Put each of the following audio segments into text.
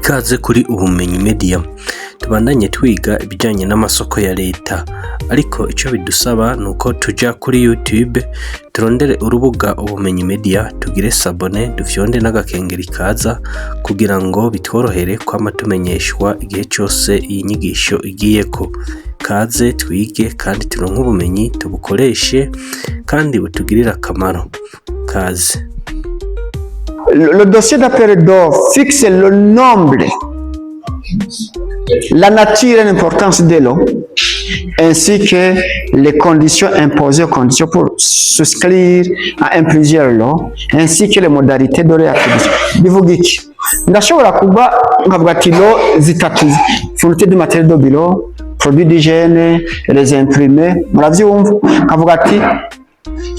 Ikaze kuri Ubumenyi Media. Tubandanye twiga ibijanye n'amasoko ya leta, ariko ico bidusaba nuko tuja kuri YouTube turondere urubuga Ubumenyi Media, tugire sabone, dufyonde n'agakengeri kaza kugira ngo bitworohere kwama tumenyeshwa igihe cyose iyi nyigisho igiyeko. Kaze twige kandi turonke ubumenyi tubukoreshe kandi butugirira akamaro. Kaze. Le dossier d'appel d'offres fixe le nombre, la nature et l'importance de l'eau, ainsi que les conditions imposées aux conditions pour souscrire à un plusieurs lots, ainsi que les modalités de réattribution. Bivuga iki? Ndashobora kuba nkavuga ati lo zitatu, fourniture du matériel de bureau, produits d'hygiène, les imprimés, muravyumva, nkavuga ati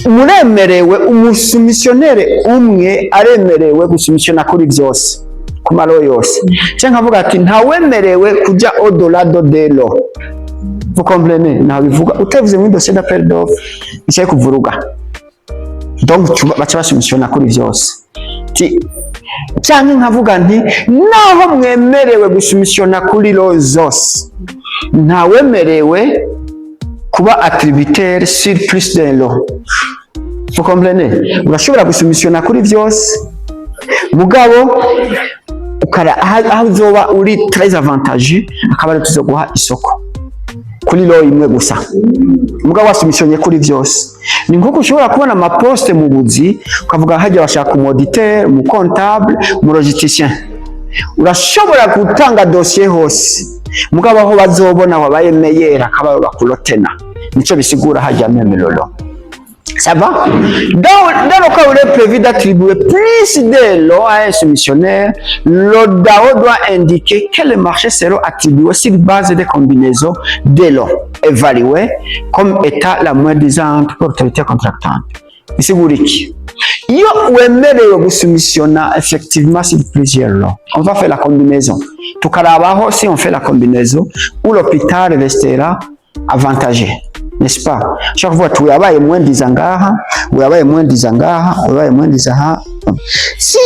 muremerewe umusumisiyonere umwe aremerewe gusumisiona kuri byose ku maro yose, cyangwa nkavuga ati ntawemerewe kujya odolado delo. Vous comprenez? Nta bivuga utavuze mu dossier d'appel d'offres icyo kuvuruga, donc bacha basumisiona kuri byose cyangwa nkavuga nti naho mwemerewe gusumisiona kuri lo zose ntawemerewe kuba attributaire sur plus d'un lot. Vous comprenez? Urashobora gusumisiona kuri byose mugabo ukara aho uzoba uri très avantageux akaba tuzoguha isoko kuri lo imwe gusa, mugabo wasumisione kuri byose. Ni nkuko ushobora kubona ama poste mu buzi ukavuga hajya bashaka mu auditeur, mu comptable, mu logisticien. Urashobora gutanga dossier hose mugabo aho bazobona wabaye meilleur akaba bakulotena. Nico bisigura hajya memelolo. Ça va? Dans le cas où il est prévu d'attribuer plus de lots à un soumissionnaire, le DAO doit indiquer que les marchés seront attribués sur base des combinaisons de lots évaluées comme étant la moins disante pour l'autorité contractante. C'est Bouriki. Yo wemerewe gusumisiona effectivement sur plusieurs lots. On va faire la combinaison. Tout cas, si on fait la combinaison, où l'hôpital restera avantagé. N'est-ce pas? Chaque fois tu yabaye moins dizangaha, uyabaye moins dizangaha, uyabaye moins dizaha. Si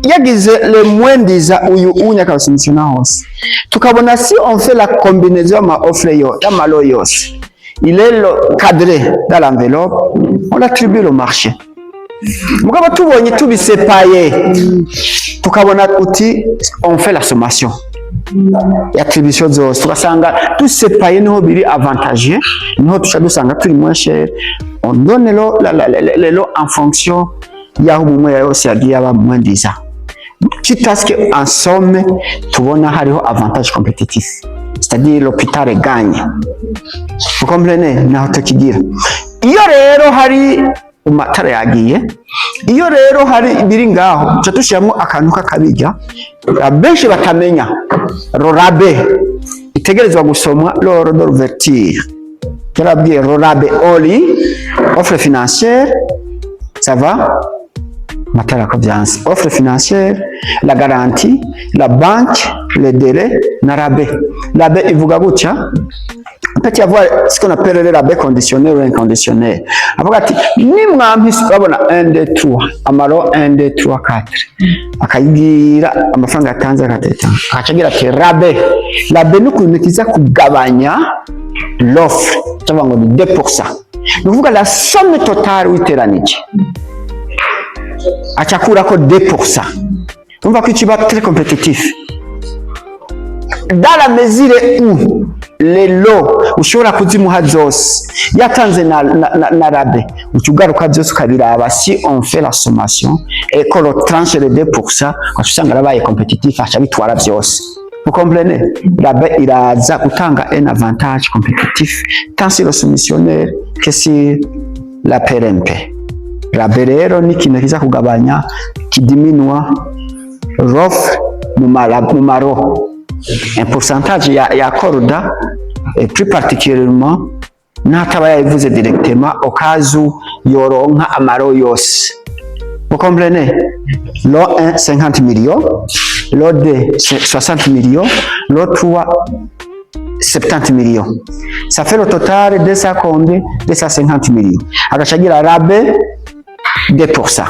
yagize le moins diza uyu unyaka usumisiona hose. Tukabona si on fait la combinaison ma offre yo, ya malo yose. Il est cadré dans l'enveloppe, on l'attribue au marché. Mugabo tubonye tubisepaye. Tukabona uti on fait la sommation. Et attribution zose tukasanga tusepaye niho biri avantageux, niho tushadusanga turi moins cher. On donne le lot en fonction yaho umwe yose yagiye aba moins diza, quitte à ce que en somme tubona hariho avantage compétitif, c'est-à-dire l'hôpital gagne. Vous comprenez? Naho tukigira iyo rero hari umatara yagiye, iyo rero hari biri ngaho cyo tushiramo akantu kakabijya abenshi batamenya. Rorabe itegerezwa gusomwa l'ordre d'ouverture. Turabwiye rorabe oli offre financière, ça va? Matara ko byanse offre financière, la garantie, la banque, le délai na rabe. Rabe ivuga gutya. En fait, il y a ce qu'on appelle le rabais conditionnel ou inconditionnel. Avuga ati ni mwampisi urabona 1 2 3 amaro 1 2 3 4 akayigira amafaranga atanze agateta akacagira ati rabais nukuntu kiza kugabanya l'offre cyangwa ngo ni 2%. Nuvuga la somme totale witeranije achakura ko 2%. Numva ko kiba très compétitif dans la mesure où les lots ushobora kuzimuha zose yatanze na rabe ukigaruka byose ukabiraba. Si on fait la sommation et que le tranche de 2% usanga rabaye compétitif acha bitwara byose. Vous comprenez? Rabe iraza utanga un avantage compétitif tant sur le soumissionnaire que sur la PRMP. Rabe rero ni kintu kiza kugabanya kidiminua l'offre mu maro. Un pourcentage ya corda, et plus particulièrement n'ataba yavuze directement au cas où yoronka amaro yose. Vous comprenez? Lot 1 50 millions, lot 2 60 millions, lot 3 70 millions. Ça fait le total de ça combien? 250 millions. Agachagira rabe 2%.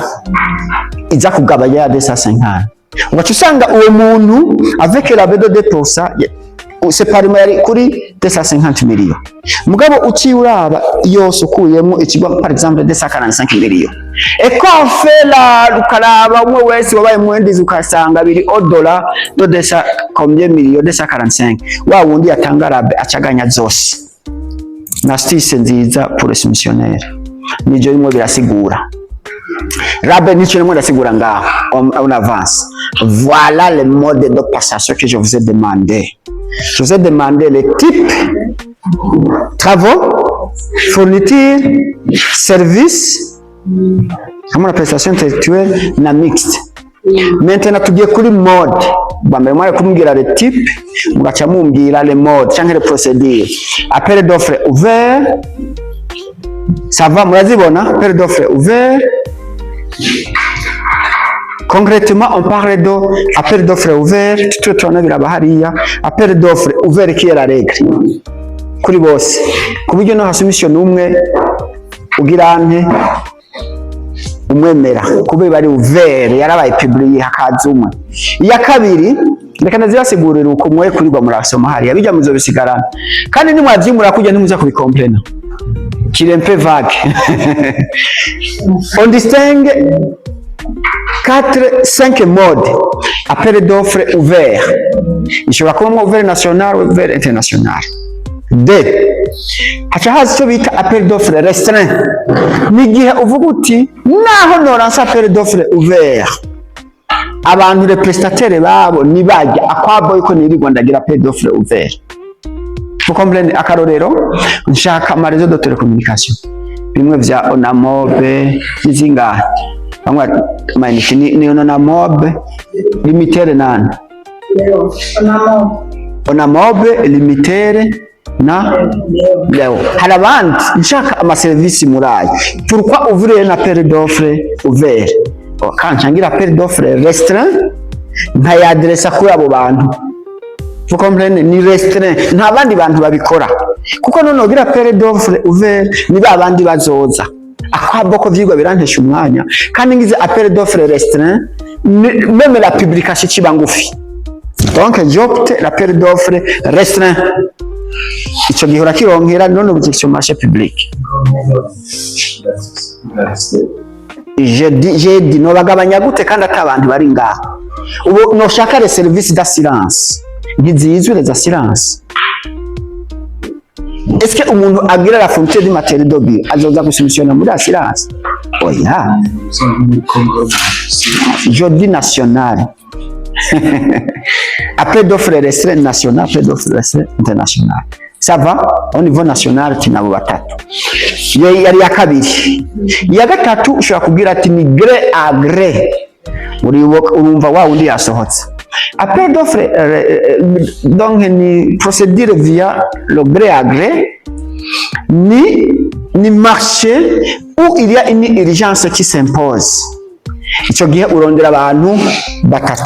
Iza kugabanya 250. ugaca usanga uwo muntu avec la B de 2% séparément yari kuri 250 millions mugabo uciye uraba yose ukuyemo ikigo par exemple 245 millions et qu'on fait la rukaraba umwe wese wabaye mwendizi ukasanga biri $, do desa combien millions 245 wa wundi yatanga rabe acaganya zose na astuce nziza pour les missionnaires nijo bimwe birasigura rabe nico nimwe ndasigura ngaho on avance. Voilà le mode de passation que je vous ai demandé. Je vous ai demandé les types, travaux, fournitures, services, comme la prestation intellectuelle, na mixte. Maintenant, tu dis que le mode, moi, comme dire les types, mugacha mumbira les modes, changer les procédures. Appel d'offres ouvert, ça va, moi, appel d'offres ouvert. Concrètement, on parle d'appel d'offres ouvert, tout le monde appel d'offres ouvert qui est la règle. Kuri bose. Kuburyo no hasumission umwe ugirante umwemera kube bari ouvert yarabaye publié hakaza umwe. Iya kabiri reka nazibasigurira uko mwe kurigwa murasoma hari abijya muzo bisigarana. Kandi ni mwavyimura kujya ntimuza kubicomplainer. Qui est un peu vague. On distingue 4-5 modes appel d'offres ouvert. Ishobora kuba ouvert national ou ouvert international. 2. Hacha hazi cyo bita appel d'offres restreint. Ni gihe uvuga uti naho noransa appel d'offres ouvert. Abantu les prestataires babo ni bajya akwabo iko nirirwa ndagira appel d'offres ouvert. Vous comprenez akarorero nshaka ama réseau de télécommunication. Bimwe vya Onamobe izinga. Bamwe maniki ni Onamobe limitere nani? Onamobe limitere na leo. Harabandi nshaka ama service murayi. Pourquoi ouvrir un appel d'offres ouvert? Quand changira appel d'offres restreint nta adresse kuri abo bantu. Vous comprenez ni restreint nta bandi bantu babikora. Kuko none ogira appel d'offres ouvert ni ba bandi bazoza. Akwaboko vyigwa birantesha umwanya kandi ngize appel d'offres restreint même la publication kiba ngufi. Donc j'opte l'appel d'offres restreint. Ico gihora kironkera none objection marché public. J'ai dit no bagabanya gute kandi atabantu bari ngaho. Ubu no shaka les services d'assurance. Ngizizwe les assurances. Est-ce que umuntu agira la fonction du matériel de bio azoza gusubisiona muri assurance? Oya. Jodi national. Appel d'offres restreint national, appel d'offres restreint international. Ça va au niveau national tinabo batatu. Yari ya kabiri. Ya gatatu ushobora kubwira ati ni gré à gré. Urumva wa undi yasohotse. Appel d'offres donc ni procédure via le gré à gré ni marché où il y a une urgence qui s'impose. Ico gihe urondera abantu batatu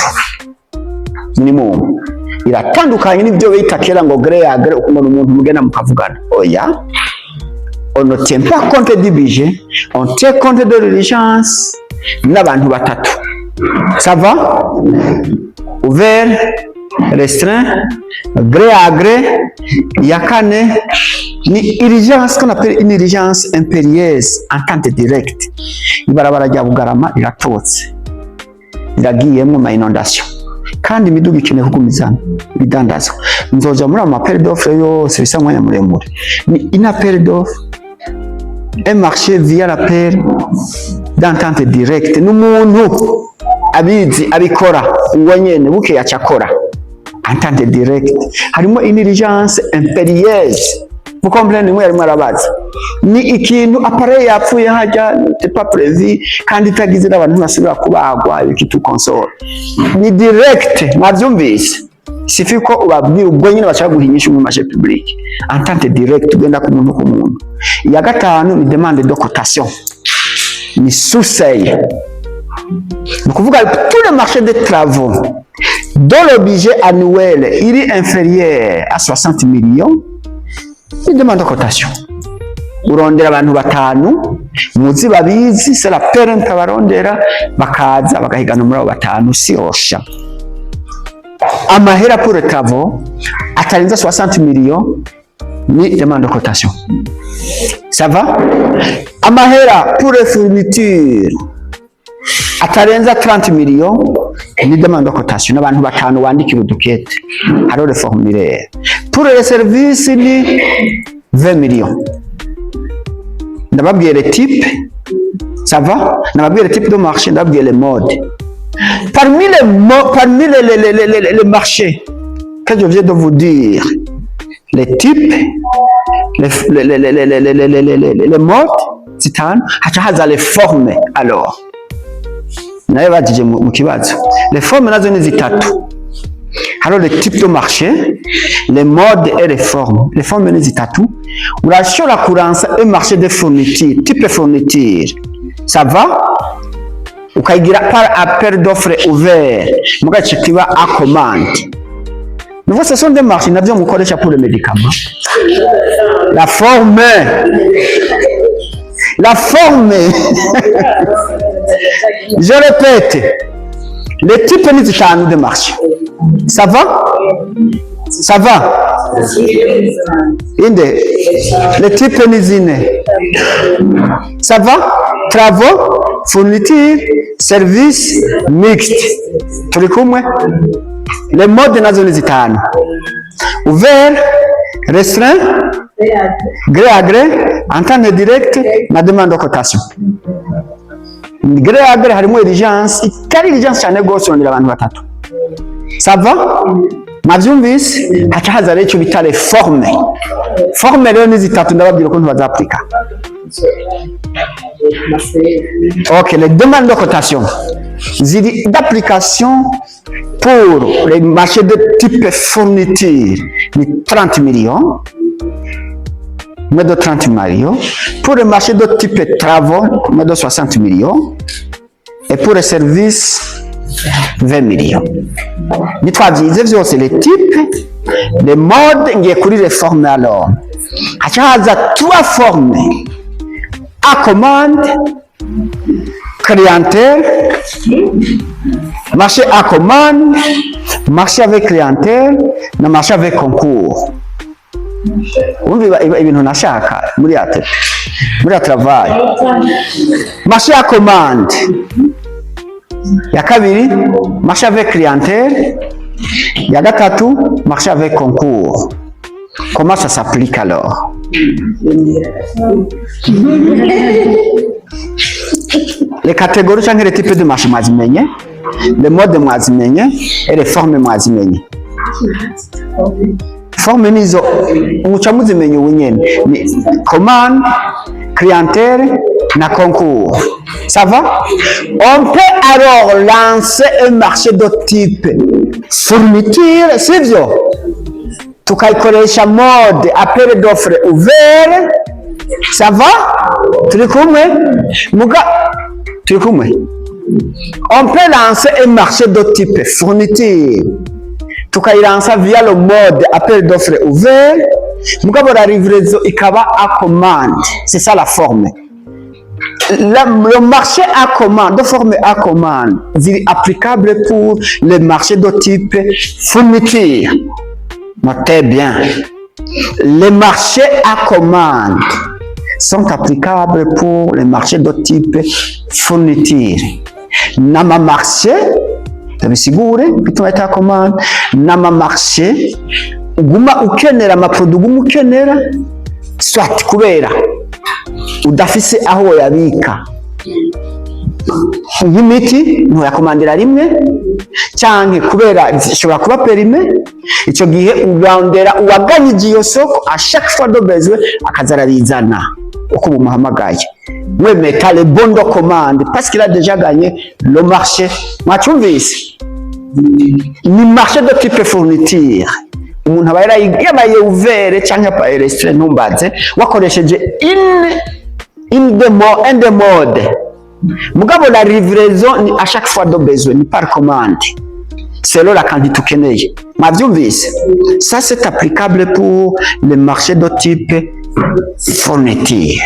minimum. Iratandukanye n'ibyo bita kera ngo gré à gré ukuntu umuntu mugena mukavugana. Oya. On ne tient pas compte du budget, on tient compte de l'urgence n'abantu batatu. Ça va? Ouvert, restreint, gré à gré, yakane, ni urgence qu'on appelle une urgence impérieuse, entente directe. Ibarabara rya Bugarama iratotse. Iragiyemo ma inondation. Kandi imiduga ikeneye kugumizana bidandazwa. Nzoja muri appel d'offres yose bisa mwanya muremure. Ni une appel d'offres un marché via l'appel d'entente directe. N'umuntu abizi abikora uwo nyene buke yacakora entente directe. Harimo une urgence impérieuse. Vous comprenez mwe arimo arabaza. Ni ikintu appareil yapfuye haja c'est pas prévu kandi itagize n'abantu basubira kubagwa ikitu console. Ni direct mwavyumvise. Sifi ko ubabwira ubwo nyine bashaka guhinyisha mu marché public. Entente directe ugenda ku muntu ku muntu. Ya gatanu ni demande de cotation. Ni sous-seuil. Donc vous voyez tous les marchés de travaux dont le budget annuel il est inférieur à 60 millions, il demande de cotation. Urondera abantu batanu muzi babizi, c'est la parent abarondera bakaza bagahigana muri abo batanu si osha. Amahera pour les travaux atarenza 60 millions ni demande de cotation. Ça va? Amahera pour les fournitures atarenza 30 millions ni demande de cotation. N'abantu batanu wandikira udukete haro le formulaire. Pour les services ni 20 millions. Ndababwiye les types, ça va? Ndababwiye les types de marché, ndababwiye les modes. Parmi les marchés que je viens de vous dire, les types, les modes, les formes. Alors, les formes nazo ni zitatu. Alors les types de marché, les modes et les formes. Les formes ni zitatu. Urashobora kuransa un marché de fourniture, type fourniture. Ça va? Ukayigira par appel d'offres ouvert, mugace kiba à commande. Nous voyons, ce sont des marchés, nous avons mukoresha pour les médicaments. La forme. Je répète, les types de marché. Ça va? Ça va? Les types ça va? Travaux, fournitures, services mixtes. Les modes nazo ni zitanu. Ouvert, restreint, gré à gré, entente directe, na demande de cotation. Gré à gré harimo urgence, itari urgence cyane gose yongera abantu batatu. Ça va? Mavyumvise haca haza rero icyo bita les formes. Forme rero ni zitatu ndababwira ukuntu bazaplika. Ok, les demandes de cotation d'application pour les marchés de type fourniture, 30 millions, mais de 30 millions, pour les marchés de type travaux, mais de 60 millions, et pour les services, 20 millions. C'est les types, les modes, les formes alors. Il y a 3 formes. À commande, clientèle, marché à commande, marché avec clientèle, na marché avec concours. Ibintu nashaka muri travail. Marché à commande. Ya kabiri, marché avec clientèle. Ya gatatu, marché avec concours. Comment ça s'applique alors? Les catégories sont les types de marché mwazimenye, les modes mwazimenye et les formes mwazimenye. Formes nizo mucha muzimenye wenyene ni commande, clientèle na concours. Ça va? On peut alors lancer un marché de type fourniture, c'est bien. Tukayikoresha mode appel d'offres ouvert. Ça va? Turi kumwe? On peut lancer un marché de type fourniture. Tukayilancer via le mode appel d'offres ouvert. Mugabo la livraison ikaba à commande. C'est ça la forme. Le marché à commande, de forme à commande, est applicable pour le marché de type fourniture. Notez bien, les marchés à commande sont applicables pour les marchés de type fourniture. Nama marché, tabisigure bituma ita commande, nama marché uguma ukenera amaproduit uguma ukenera soit kubera udafise aho yabika nk'imiti ntuyakomandira rimwe cyangwa kubera zishobora kuba perime, icyo gihe urondera uwaganyije iyo soko à chaque fois de besoin akazarabizana uko bumuhamagaye. We meta le bon de commande parce qu'il a déjà gagné le marché. Mwachumvise ni marché de type fourniture. Umuntu aba yabaye ouvert cyangwa pa restreint numbaze wakoresheje un des modes. Mugabo la livraison ni à chaque fois de besoin, ni par commande. Selon la quantité ukeneye. Mwavyumvise? Ça c'est applicable pour les marchés de type fourniture.